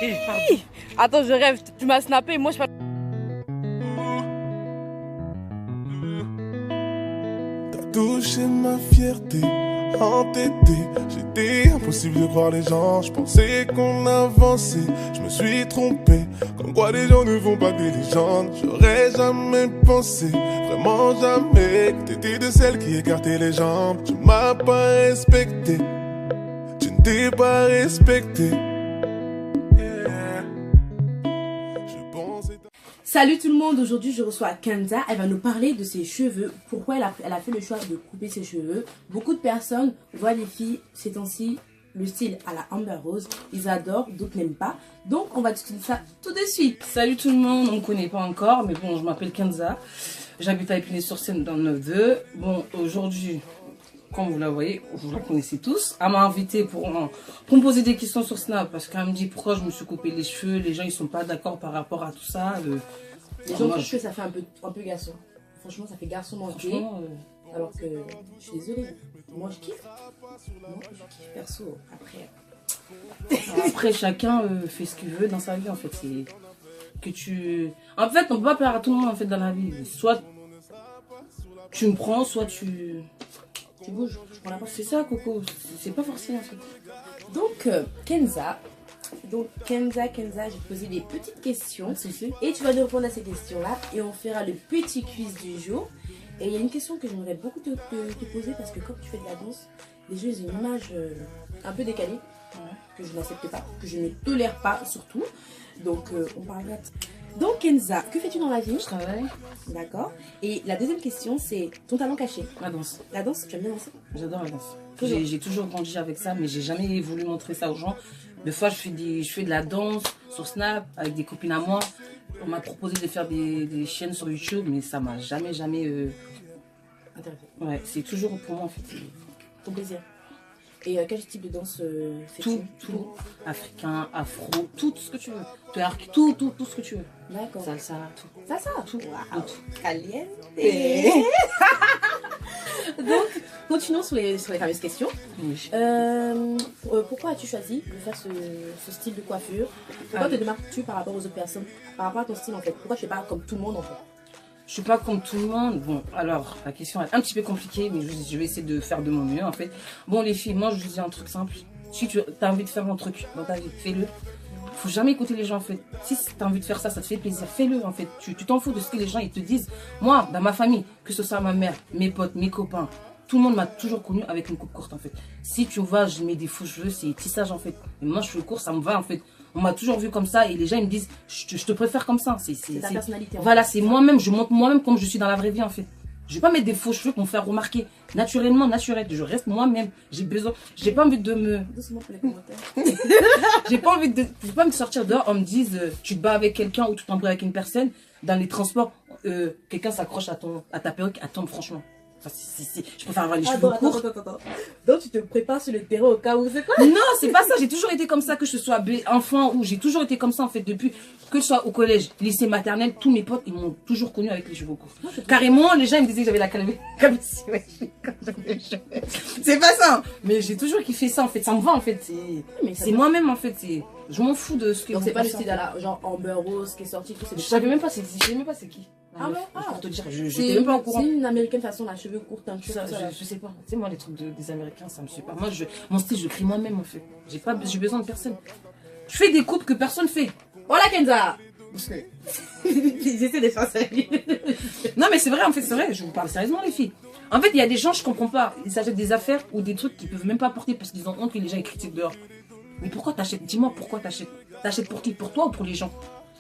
Pardon. Attends, je rêve. Tu m'as snappé. Moi, je parle. T'as touché ma fierté, entêté. J'étais impossible de croire les gens. Je pensais qu'on avançait. Je me suis trompé. Comme quoi les gens ne font pas des légendes. J'aurais jamais pensé, vraiment jamais, que t'étais de celles qui écartaient les jambes. Tu m'as pas respecté. Tu ne t'es pas respecté. Salut tout le monde, aujourd'hui je reçois Kenza, elle va nous parler de ses cheveux, pourquoi elle a fait le choix de couper ses cheveux. Beaucoup de personnes voient les filles ces temps-ci, le style à la Amber Rose, ils adorent, d'autres n'aiment pas. Donc on va discuter ça tout de suite. Salut tout le monde, on ne me connaît pas encore, mais bon, je m'appelle Kenza, j'habite à Épinay-sur-Seine dans le 9-2. Bon, aujourd'hui, comme vous la voyez, vous la connaissez tous, elle m'a invité pour me poser des questions sur Snap, parce qu'elle me dit pourquoi je me suis coupé les cheveux, les gens ils sont pas d'accord par rapport à tout ça. Les gens trouvent que ça fait un peu garçon. Franchement, ça fait garçon manqué. Alors que je suis désolée. Moi, je kiffe. Moi, je kiffe perso. Après chacun fait ce qu'il veut dans sa vie en fait. C'est que tu. En fait, on peut pas plaire à tout le monde en fait dans la vie. Soit tu me prends, soit tu bouges. Je prends la porte. C'est ça, Coco. C'est pas forcément en fait. Donc, Kenza, je vais te poser des petites questions et tu vas nous répondre à ces questions-là et on fera le petit quiz du jour. Et il y a une question que j'aimerais beaucoup te poser parce que quand tu fais de la danse, les gens ont une image un peu décalée que je n'accepte pas, que je ne tolère pas surtout. Donc, on parlera de... Donc, Kenza, que fais-tu dans la vie? Je travaille. D'accord. Et la deuxième question, c'est ton talent caché. La danse. La danse, tu aimes bien danser? J'adore la danse. J'ai toujours grandi avec ça, mais j'ai jamais voulu montrer ça aux gens. Des fois, je fais de la danse sur Snap avec des copines à moi. On m'a proposé de faire des chaînes sur YouTube, mais ça m'a jamais intéressé. Ouais, c'est toujours pour moi en fait. Ton plaisir. Et quel type de danse fais-tu? Tout. Africain, afro, tout ce que tu veux. Tout ce que tu veux. D'accord. Salsa, tout. Salsa? Tout. Wow. Tout. Caliente. Donc, continuons sur les fameuses questions. Oui. Pourquoi as-tu choisi de faire ce style de coiffure? Pourquoi te démarques-tu par rapport aux autres personnes? Par rapport à ton style en fait? Pourquoi tu fais pas comme tout le monde en fait? Je suis pas comme tout le monde. Bon, alors, la question est un petit peu compliquée, mais je vais essayer de faire de mon mieux, en fait. Bon, les filles, moi, je vous dis un truc simple. Si tu as envie de faire un truc dans ta vie, fais-le. Faut jamais écouter les gens, en fait. Si tu as envie de faire ça, ça te fait plaisir, fais-le, en fait. Tu t'en fous de ce que les gens, ils te disent. Moi, dans ma famille, que ce soit ma mère, mes potes, mes copains, tout le monde m'a toujours connu avec une coupe courte, en fait. Si tu vois, je mets des faux cheveux, c'est tissage, en fait. Et moi, je suis court, ça me va, en fait. On m'a toujours vu comme ça et les gens ils me disent je te préfère comme ça. C'est ta personnalité. Voilà, c'est moi-même, je montre moi-même comme je suis dans la vraie vie en fait. Je vais pas mettre des faux cheveux pour me faire remarquer. Naturellement, naturel. Je reste moi-même. J'ai pas envie de me... Doucement pour les commentaires. j'ai pas me sortir dehors, on me dise tu te bats avec quelqu'un ou tu t'embrouilles avec une personne. Dans les transports, quelqu'un s'accroche à ta perruque, attends franchement. Je préfère avoir les cheveux courts. Attends. Donc tu te prépares sur le terrain au cas où c'est quoi? Non, c'est pas ça. J'ai toujours été comme ça, que je sois enfant ou j'ai toujours été comme ça en fait depuis que je sois au collège, lycée, maternelle. Tous mes potes ils m'ont toujours connu avec les cheveux courts. Carrément, les gens ils me disaient que j'avais la calvitie. C'est pas ça. Mais j'ai toujours kiffé ça en fait. Ça me va en fait. C'est moi-même en fait. Je m'en fous de ce que. Donc c'est pas le style genre Amber Rose qui est sorti. Je savais même pas c'est qui. Ah bon? Pour te dire, je n'étais même pas au courant. C'est une américaine façon, la cheveux courts, teinture. Je sais pas. Tu sais, moi, les trucs des Américains, ça me suit pas. Moi, mon style, je crée moi-même, en fait. J'ai besoin de personne. Je fais des coupes que personne fait. Voilà, Kenza! J'essaie de faire ça. Non, mais c'est vrai, en fait, c'est vrai. Je vous parle sérieusement, les filles. En fait, il y a des gens, je comprends pas. Ils s'achètent des affaires ou des trucs qu'ils peuvent même pas porter parce qu'ils ont honte que les gens ils critiquent dehors. Mais pourquoi t'achètes? Dis-moi pourquoi t'achètes. T'achètes pour qui? Pour toi ou pour les gens?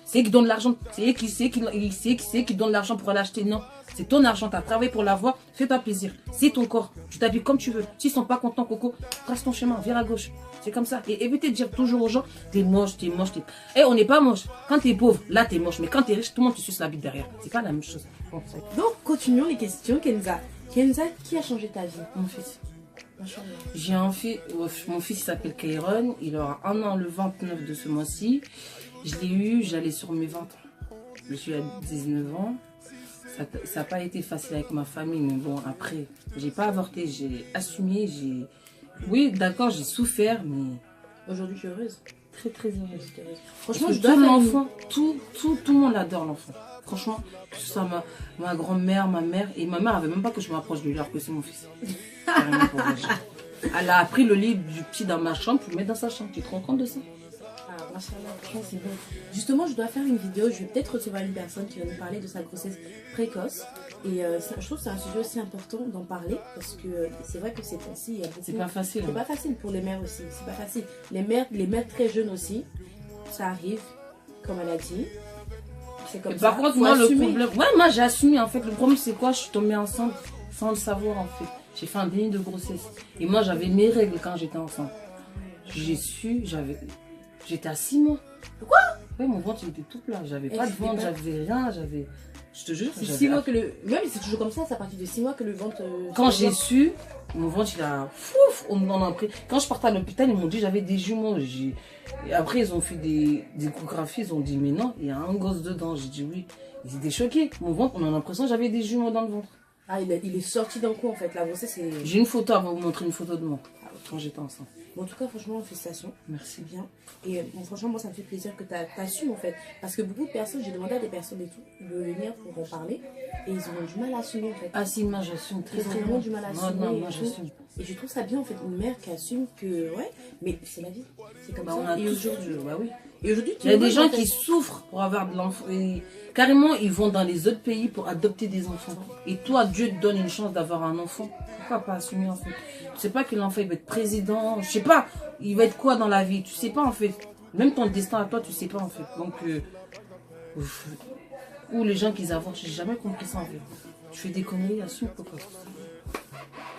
C'est eux qui donnent l'argent, c'est eux qui donnent l'argent pour aller acheter. Non, c'est ton argent, tu as travaillé pour l'avoir, fais-toi plaisir. C'est ton corps, tu t'habilles comme tu veux. S'ils sont pas contents, Coco, trace ton chemin, viens à gauche. C'est comme ça. Et évitez de dire toujours aux gens, t'es moche. Eh, on n'est pas moche. Quand t'es pauvre, là t'es moche. Mais quand t'es riche, tout le monde te suce la bite derrière. C'est pas la même chose. Donc, continuons les questions, Kenza. Kenza, qui a changé ta vie? Mon fils. J'ai un fils, mon fils s'appelle Kairon, il aura 1 an le 29 de ce mois-ci. Je l'ai eu, j'allais sur mes 20 ans. Je suis à 19 ans. Ça n'a pas été facile avec ma famille, mais bon, après, j'ai pas avorté, j'ai assumé, Oui, d'accord, j'ai souffert, mais... Aujourd'hui, tu es heureuse? très très heureuse. Franchement, Parce je que dois tout faire une- l'enfant, tout le monde adore l'enfant. Franchement, que ce soit ma grand-mère, ma mère, et ma mère avait même pas que je m'approche de lui alors que c'est mon fils. Carrément pour vrai. Elle a appris le lit du petit dans ma chambre pour le mettre dans sa chambre. Tu te rends compte de ça? Ah, machallah, franchement, c'est bon. Justement, je dois faire une vidéo. Je vais peut-être recevoir une personne qui va nous parler de sa grossesse précoce. Et je trouve que c'est un sujet aussi important d'en parler parce que c'est vrai que ces temps-ci, il y a beaucoup. C'est pas facile. C'est Hein. pas facile pour les mères aussi. C'est pas facile. Les mères très jeunes aussi, ça arrive, comme elle a dit. C'est comme Et ça. par contre, Faut moi, assumer. le problème. Ouais, moi, j'ai assumé en fait. Le problème, c'est quoi? Je suis tombée enceinte sans le savoir en fait. J'ai fait un déni de grossesse. Et moi, j'avais mes règles quand j'étais enceinte. J'ai su, j'étais à 6 mois. Quoi? Ouais, mon ventre, il était tout plat. J'avais Et pas de tu ventre, fais pas- j'avais rien, j'avais. Je te jure, C'est j'avais 6 mois que le. Même c'est toujours comme ça, c'est à partir de 6 mois que le ventre. Quand se j'ai développe. su, mon ventre il a fouf, on en a pris. Quand je partais à l'hôpital, ils m'ont dit j'avais des jumeaux. Et après ils ont fait des échographies, ils ont dit mais non, il y a un gosse dedans. J'ai dit oui. Ils étaient choqués. Mon ventre, on a l'impression que j'avais des jumeaux dans le ventre. Ah, il est sorti d'un coup en fait. La grossesse, c'est. J'ai une photo, elle va vous montrer une photo de moi quand j'étais enceinte. Bon, en tout cas, franchement, félicitations. Merci. C'est bien. Et bon, franchement, moi, ça me fait plaisir que tu assumes en fait. Parce que beaucoup de personnes, j'ai demandé à des personnes et tout de venir pour en parler. Et ils ont du mal à assumer en fait. Ah si, moi j'assume très Ils ont vraiment du mal à Non, assumer. non, et moi tout. j'assume. Et je trouve ça bien en fait, une mère qui assume que, ouais, mais c'est la vie. C'est comme Bah, ça. on a Et tous- aujourd'hui, bah oui. tu Il y a des vois, gens en fait, qui souffrent pour avoir de l'enfant. Et carrément, ils vont dans les autres pays pour adopter des enfants. Et toi, Dieu te donne une chance d'avoir un enfant. Pourquoi pas assumer en fait? Tu sais pas que l'enfant il va être président. Je sais pas, il va être quoi dans la vie. Tu sais pas en fait. Même ton destin à toi, tu sais pas en fait. Donc, ou les gens qui avortent, j'ai jamais compris ça en fait. Tu fais des conneries, assume pourquoi.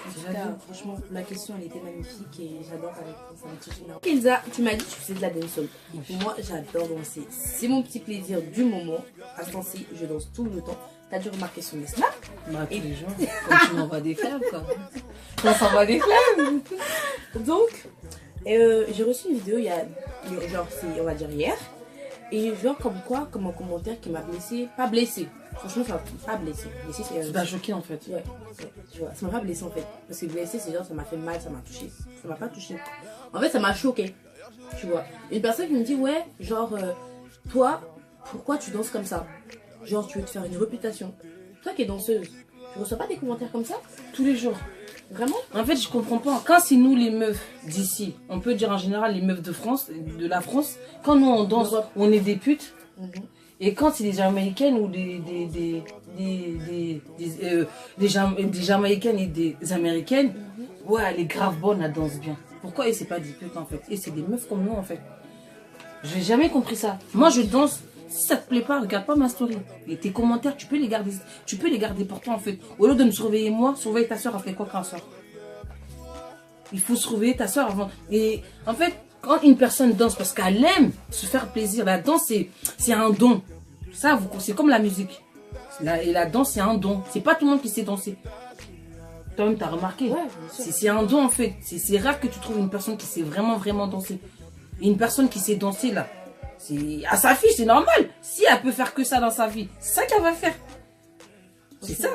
En tout cas, franchement, la question elle était magnifique et j'adore ta réponse. Ça me touche énormément. Elsa, tu m'as dit que tu faisais de la dancehall. Moi, j'adore danser. C'est mon petit plaisir du moment. À ce temps-ci, je danse tout le temps. T'as dû remarquer sur mes snaps. Bah, tous les jours, quand tu m'envoies des fleurs quoi. On s'envoie des fleurs. Donc, j'ai reçu une vidéo il y a, genre, on va dire hier. Et genre, comme quoi, comme un commentaire qui m'a blessé. Pas blessé. Franchement, ça m'a pas blessé. Blessé, c'est. Tu m'as choqué en fait. Ouais, tu vois, ça m'a pas blessé en fait. Parce que blessé, c'est genre, ça m'a fait mal, ça m'a touché. Ça m'a pas touché. En fait, ça m'a choqué. Tu vois. Une personne qui me dit, ouais, genre, toi, pourquoi tu danses comme ça? Genre, tu veux te faire une réputation. Toi qui es danseuse, tu reçois pas des commentaires comme ça? Tous les jours. Vraiment? En fait, je comprends pas. Quand c'est nous les meufs d'ici, on peut dire en général les meufs de France, de la France, quand nous on danse, L'Europe. on est des putes. Mhm. Et quand c'est des Jamaïcaines ou des Jamaïcaines et des Américaines, ouais, elle est grave bonne, elle danse bien. Pourquoi et c'est pas des putes en fait? Et c'est des meufs comme nous en fait. J'ai jamais compris ça. Moi je danse. Si ça te plaît pas, regarde pas ma story. Et tes commentaires, tu peux les garder pour toi en fait. Au lieu de me surveiller moi, surveille ta soeur, elle fait quoi quand elle sort? Il faut surveiller ta soeur avant. Et en fait, quand une personne danse parce qu'elle aime se faire plaisir, la danse c'est un don. Ça, c'est comme la musique. Et la danse c'est un don. C'est pas tout le monde qui sait danser. Toi-même, t'as remarqué. Ouais, bien sûr. C'est un don en fait. C'est rare que tu trouves une personne qui sait vraiment danser. Et une personne qui sait danser là, à sa fille, c'est normal. Si elle peut faire que ça dans sa vie, c'est ça qu'elle va faire. C'est ça.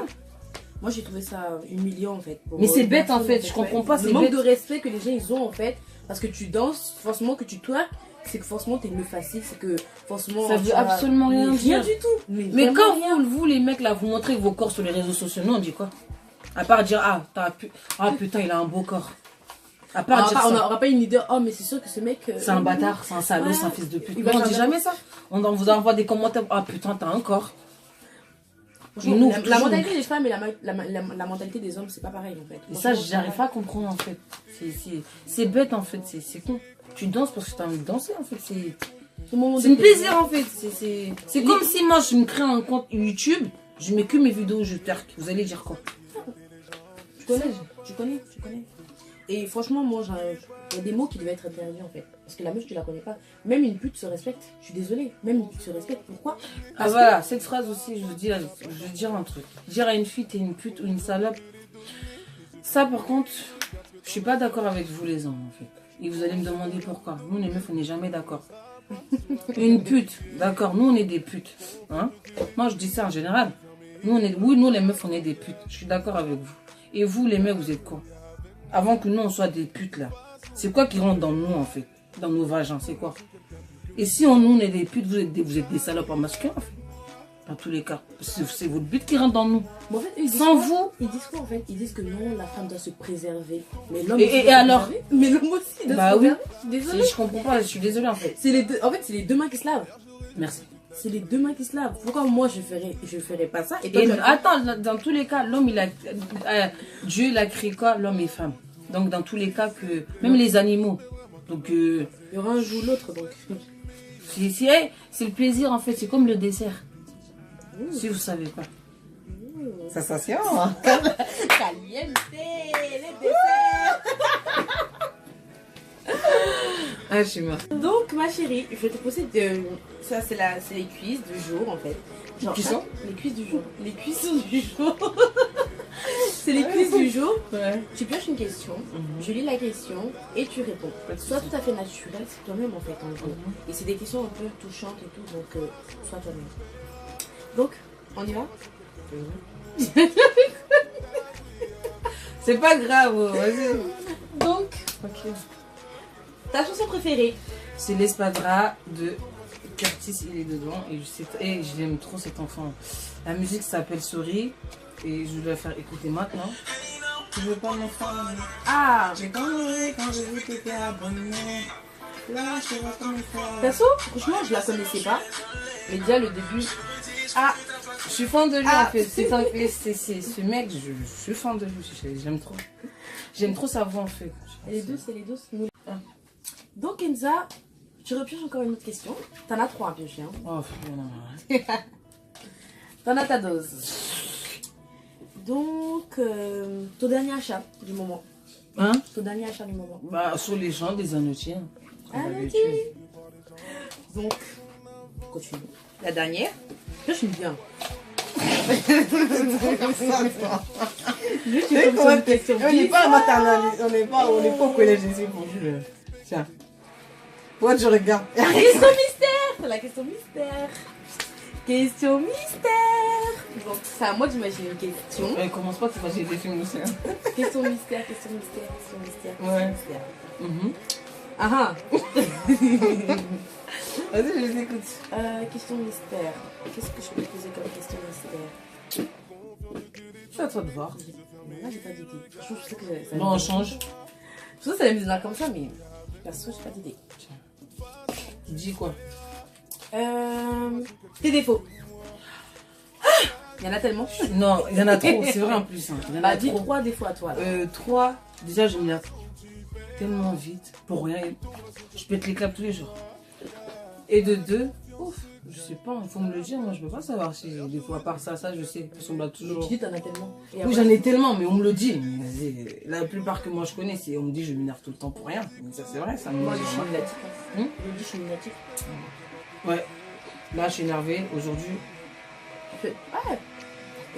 Moi, j'ai trouvé ça humiliant en fait. Pour Mais c'est une bête, en personne, fait, je comprends pas, Le c'est manque bête. de respect que les gens ils ont en fait. Parce que tu danses, forcément que tu twerk, c'est que forcément t'es une facile, c'est que forcément. Ça tu veut vas- absolument rien Mais dire. du tout. Mais vraiment quand rien. vous les mecs là, vous montrez vos corps sur les réseaux sociaux, nous on dit quoi? À part dire putain, il a un beau corps. À part dire On ça. n'aura pas une idée, oh mais c'est sûr que ce mec. C'est un bâtard, c'est un salaud, Ouais. c'est un fils de pute. Il Non, va on dit faire jamais ça. On vous envoie des commentaires. Ah putain, t'as un corps. Franchement, Nous, la toujours. mentalité des femmes et la mentalité des hommes, c'est pas pareil en fait. Et ça, Franchement, j'arrive pas à comprendre en fait. C'est bête en fait, c'est con. Tu danses parce que t'as envie de danser en fait. C'est un plaisir en fait. C'est comme si moi je me crée un compte YouTube, je mets que mes vidéos, je twerk. Vous allez dire quoi? Tu connais. Et franchement, moi, il y a des mots qui devaient être interdits en fait. Parce que la meuf, tu la connais pas. Même une pute se respecte. Je suis désolée. Même une pute se respecte. Pourquoi? Ah Parce voilà, cette phrase aussi, je veux dire un truc. Dire à une fille t'es une pute ou une salope, ça par contre, je suis pas d'accord avec vous les hommes en fait. Et vous allez me demander pourquoi. Nous les meufs on n'est jamais d'accord. Une pute, d'accord, nous on est des putes. Hein? Moi je dis ça en général. Nous les meufs on est des putes. Je suis d'accord avec vous. Et vous les mecs vous êtes quoi? Avant que nous on soit des putes là. C'est quoi qui rentre dans nous en fait? dans nos vagins, c'est quoi? Et si nous, on est des putes, vous êtes des salopes en masculin, en fait. Dans tous les cas. C'est votre but qui rentre dans nous. Bon, en fait, ils disent Sans quoi vous. Ils disent quoi en fait? Ils disent que non, la femme doit se préserver. Mais l'homme Et alors? Mais l'homme aussi doit Bah se oui. préserver. Je suis désolée. Je comprends pas, je suis désolée en fait. C'est les deux... En fait, c'est les deux mains qui se lavent. Merci. C'est les deux mains qui se lavent. Pourquoi moi je ferais pas ça et toi, Et tu vas- attends, dans tous les cas, l'homme, Dieu, il a créé quoi? L'homme et femme. Donc, dans tous les cas, que même les animaux. Donc, Il y aura un jour ou l'autre donc. c'est le plaisir en fait, c'est comme le dessert. Si vous savez pas. Sensation. Caliente, les desserts. Ah, je suis morte. Donc ma chérie, je vais te poser ça c'est les quiz du jour en fait. Genre, Qui sont les quiz du jour. Les quiz du jour. C'est les quiz du jour. Ouais. Tu pioches une question, je lis la question et tu réponds. Sois tout à fait naturel, c'est toi-même en fait en gros. Et c'est des questions un peu touchantes et tout, donc sois toi-même. Donc, on y va? C'est pas grave, vas-y. Donc, Ok. ta chanson préférée? C'est l'Espadra de Curtis, il est dedans. Et je l'aime trop cet enfant. La musique s'appelle Sorry. Et je vais la faire écouter maintenant. Tu veux pas mon frère? Ah, J'ai compris quand je vu que t'étais abonné. Là, je vois comment faire. perso, franchement, je la connaissais pas. Mais déjà le début. Ah, Je suis fan de lui Ah. en fait. C'est ce mec, je suis fan de lui. J'aime trop. J'aime trop sa voix en fait. elle est douce, elle est douce. Donc Kenza, tu repioches encore une autre question. T'en as 3 à piocher. Hein. Oh, non. T'en as ta dose. Donc, ton dernier achat du moment. Hein? Ton dernier achat du moment. Bah, sur les gens des Anotiens. Anotiens. Donc, continue. La dernière. Pioche bien. Juste une question. On n'est pas à maternelle, on n'est pas au collège ici pour jouer. Tiens. Pourquoi tu regardes? Question mystère. C'est la question mystère. Question mystère. Donc, c'est à moi d'imaginer une question. Commence pas, tu vas j'ai des films aussi. Hein. Question mystère, question mystère, question mystère. Question Ouais. mystère. Mhm. Ah ah. Vas-y, je les écoute. Question mystère. Qu'est-ce que je peux poser comme question mystère? C'est à toi de voir. Là, j'ai pas d'idée. Franchement, je sais que ça. Bon, on change. Je sais que ça va me donner comme ça, mais perso, j'ai pas d'idée. Dis quoi? Tes défauts. Il y en a tellement. Non, il y en a trop, c'est vrai en plus. Hein. Il y en a Bah, dis trop. 3 défauts à toi. Là. 3, déjà je m'y attends tellement vite pour rien. Je pète les câbles tous les jours. Et de 2, ouf, je sais pas, il faut me le dire, moi je peux pas savoir si des fois à part ça, je sais, parce qu'on me l'a toujours. Tu dis, t'en as tellement. Et Oui, après, j'en ai tellement, mais on me le dit. Mais la plupart que moi je connais, c'est on me dit je m'énerve tout le temps pour rien. Mais ça c'est vrai, ça me moi, dit. je suis lunatique. Hum? Je dis, je suis lunatique. Ouais. Là je suis énervé, aujourd'hui, Ouais.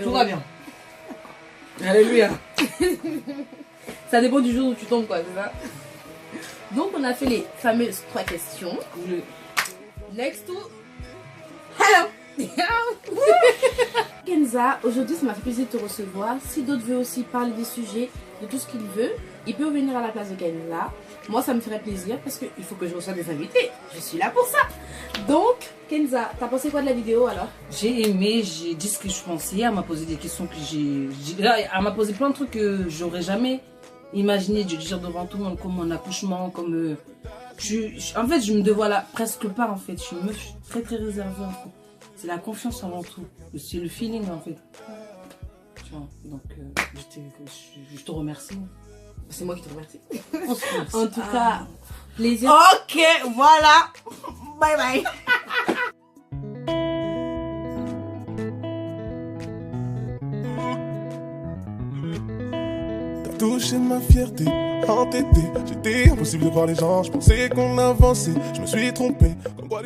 tout va bien. Alléluia. Ça dépend du jour où tu tombes, quoi, c'est ça? Donc, on a fait les fameuses 3 questions. Next to. Hello! Kenza, aujourd'hui, ça m'a fait plaisir de te recevoir. Si d'autres veulent aussi parler des sujets, de tout ce qu'ils veulent, ils peuvent venir à la place de Kenza. Moi, ça me ferait plaisir parce qu'il faut que je reçoive des invités. Je suis là pour ça. Donc, Kenza, t'as pensé quoi de la vidéo alors? J'ai aimé, j'ai dit ce que je pensais. Elle m'a posé des questions que elle m'a posé plein de trucs que j'aurais jamais imaginé de dire devant tout le monde, comme mon accouchement, comme. En fait, je me dévoile là presque pas en fait. Je suis une meuf très très réservée en fait. C'est la confiance avant tout. C'est le feeling en fait. Tu vois, donc je te remercie. C'est moi qui te remercie. On se remercie. En tout cas, plaisir. Ok, voilà. Bye bye. T'as touché ma fierté, entêté. J'étais impossible de croire les gens. Je pensais qu'on avançait, je me suis trompé. Comme quoi les